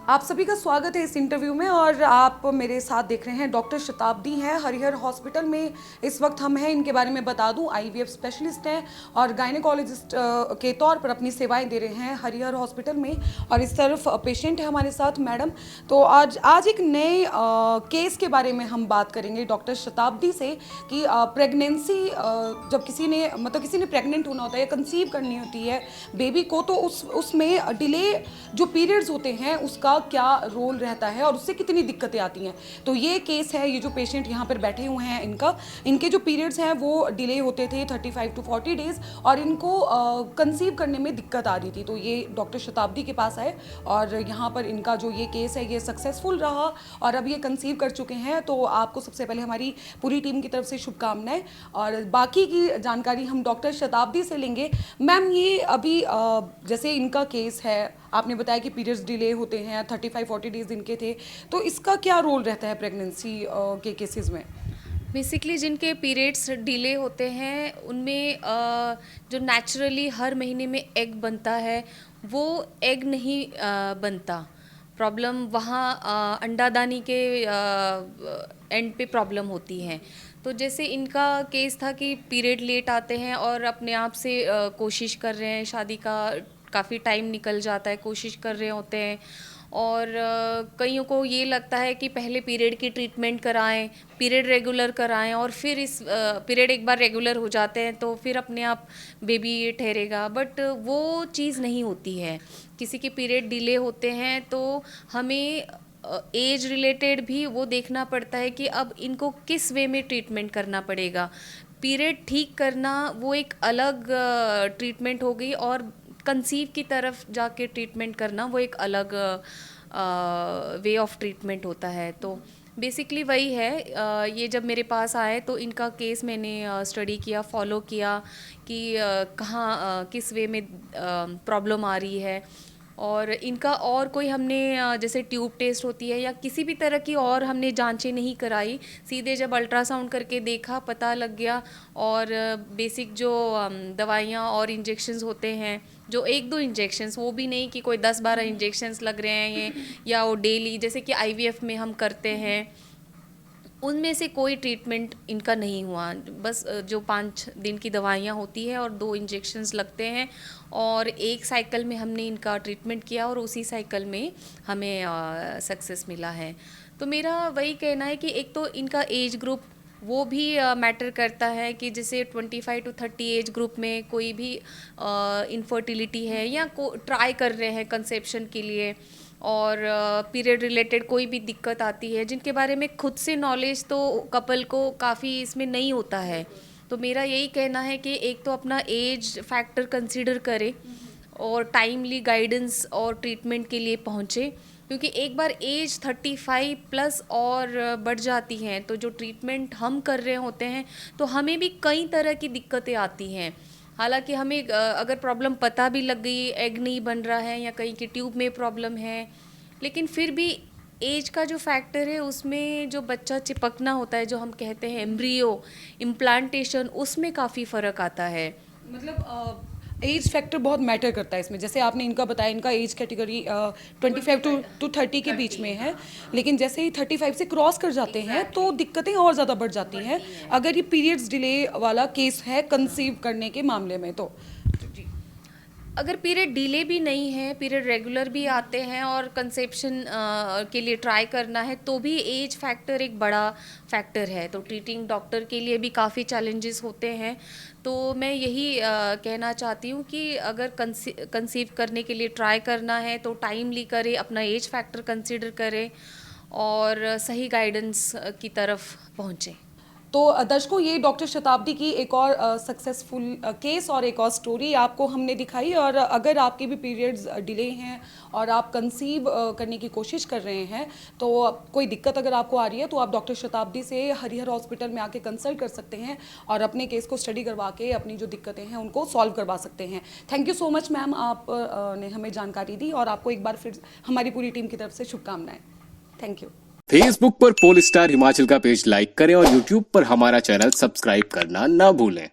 आप सभी का स्वागत है इस इंटरव्यू में और आप मेरे साथ देख रहे हैं डॉक्टर शताब्दी हैं हरिहर हॉस्पिटल में। इस वक्त हम हैं, इनके बारे में बता दूं, आईवीएफ स्पेशलिस्ट हैं और गायनेकोलॉजिस्ट के तौर पर अपनी सेवाएं दे रहे हैं हरिहर हॉस्पिटल में। और इस तरफ पेशेंट है हमारे साथ मैडम। तो आज एक नए केस के बारे में हम बात करेंगे डॉक्टर शताब्दी से कि प्रेगनेंसी जब किसी ने प्रेग्नेंट होना होता है या कंसीव करनी होती है बेबी को, तो उसमें डिले जो पीरियड्स होते हैं उसका क्या रोल रहता है और उससे कितनी दिक्कतें आती हैं। तो ये केस है, ये जो पेशेंट यहाँ पर बैठे हुए हैं इनके जो पीरियड्स हैं वो डिले होते थे 35 to 40 डेज और इनको कंसीव करने में दिक्कत आ रही थी। तो ये डॉक्टर शताब्दी के पास आए और यहाँ पर इनका जो ये केस है ये सक्सेसफुल रहा और अब ये कंसीव कर चुके हैं। तो आपको सबसे पहले हमारी पूरी टीम की तरफ से शुभकामनाएं और बाकी की जानकारी हम डॉक्टर शताब्दी से लेंगे। मैम, ये अभी जैसे इनका केस है, आपने बताया कि पीरियड्स डिले होते हैं 35-40 डेज इनके थे, तो इसका क्या रोल रहता है प्रेगनेंसी के केसेस में? बेसिकली जिनके पीरियड्स डिले होते हैं उनमें जो नेचुरली हर महीने में एग बनता है वो एग नहीं बनता। प्रॉब्लम वहाँ अंडादानी के एंड पे प्रॉब्लम होती है। तो जैसे इनका केस था कि पीरियड लेट आते हैं और अपने आप से कोशिश कर रहे हैं, शादी का काफ़ी टाइम निकल जाता है, कोशिश कर रहे होते हैं और कईयों को ये लगता है कि पहले पीरियड की ट्रीटमेंट कराएं, पीरियड रेगुलर कराएं और फिर इस पीरियड एक बार रेगुलर हो जाते हैं तो फिर अपने आप बेबी ठहरेगा। बट वो चीज़ नहीं होती है। किसी के पीरियड डिले होते हैं तो हमें एज रिलेटेड भी वो देखना पड़ता है कि अब इनको किस वे में ट्रीटमेंट करना पड़ेगा। पीरियड ठीक करना वो एक अलग ट्रीटमेंट हो गई और कंसीव की तरफ जाके ट्रीटमेंट करना वो एक अलग वे ऑफ ट्रीटमेंट होता है। तो बेसिकली वही है। ये जब मेरे पास आए तो इनका केस मैंने स्टडी किया, फॉलो किया कि कहाँ किस वे में प्रॉब्लम आ रही है और इनका और कोई हमने जैसे ट्यूब टेस्ट होती है या किसी भी तरह की और हमने जांचें नहीं कराई। सीधे जब अल्ट्रासाउंड करके देखा पता लग गया और बेसिक जो दवाइयाँ और इंजेक्शंस होते हैं, जो 1-2 इंजेक्शंस, वो भी नहीं कि कोई 10-12 इंजेक्शंस लग रहे हैं ये या वो डेली जैसे कि आईवीएफ में हम करते हैं, उनमें से कोई ट्रीटमेंट इनका नहीं हुआ। बस जो 5 दिन की दवाइयाँ होती है और 2 इंजेक्शंस लगते हैं और एक साइकिल में हमने इनका ट्रीटमेंट किया और उसी साइकिल में हमें सक्सेस मिला है। तो मेरा वही कहना है कि एक तो इनका एज ग्रुप वो भी मैटर करता है कि जैसे 25 to 30 एज ग्रुप में कोई भी इनफर्टिलिटी है या ट्राई कर रहे हैं कंसेप्शन के लिए और पीरियड रिलेटेड कोई भी दिक्कत आती है जिनके बारे में खुद से नॉलेज तो कपल को काफ़ी इसमें नहीं होता है। तो मेरा यही कहना है कि एक तो अपना एज फैक्टर कंसीडर करें और टाइमली गाइडेंस और ट्रीटमेंट के लिए पहुँचे, क्योंकि एक बार एज 35 प्लस और बढ़ जाती हैं तो जो ट्रीटमेंट हम कर रहे होते हैं तो हमें भी कई तरह की दिक्कतें आती हैं। हालांकि हमें अगर प्रॉब्लम पता भी लग गई, एग नहीं बन रहा है या कहीं की ट्यूब में प्रॉब्लम है, लेकिन फिर भी एज का जो फैक्टर है उसमें जो बच्चा चिपकना होता है, जो हम कहते हैं एम्ब्रियो इम्प्लांटेशन, उसमें काफ़ी फ़र्क आता है। मतलब एज फैक्टर बहुत मैटर करता है इसमें। जैसे आपने इनका बताया, इनका एज कैटेगरी 25 to 30 के बीच में है, लेकिन जैसे ही 35 से क्रॉस कर जाते हैं तो दिक्कतें और ज़्यादा बढ़ जाती हैं अगर ये पीरियड्स डिले वाला केस है कंसीव करने के मामले में। तो अगर पीरियड डिले भी नहीं है, पीरियड रेगुलर भी आते हैं और कंसेप्शन के लिए ट्राई करना है तो भी एज फैक्टर एक बड़ा फैक्टर है। तो ट्रीटिंग डॉक्टर के लिए भी काफ़ी चैलेंजेस होते हैं। तो मैं यही कहना चाहती हूँ कि अगर कंसीव करने के लिए ट्राई करना है तो टाइमली करें, अपना एज फैक्टर कंसीडर करें और सही गाइडेंस की तरफ पहुँचें। तो दर्शकों, ये डॉक्टर शताब्दी की एक और सक्सेसफुल केस और एक और स्टोरी आपको हमने दिखाई। और अगर आपके भी पीरियड्स डिले हैं और आप कंसीव करने की कोशिश कर रहे हैं तो कोई दिक्कत अगर आपको आ रही है तो आप डॉक्टर शताब्दी से हरिहर हॉस्पिटल में आके कंसल्ट कर सकते हैं और अपने केस को स्टडी करवा के अपनी जो दिक्कतें हैं उनको सॉल्व करवा सकते हैं। Thank you so much ma'am, आप ने हमें जानकारी दी और आपको एक बार फिर हमारी पूरी टीम की तरफ से शुभकामनाएं। Thank you. फेसबुक पर पोल स्टार हिमाचल का पेज लाइक करें और यूट्यूब पर हमारा चैनल सब्सक्राइब करना ना भूलें।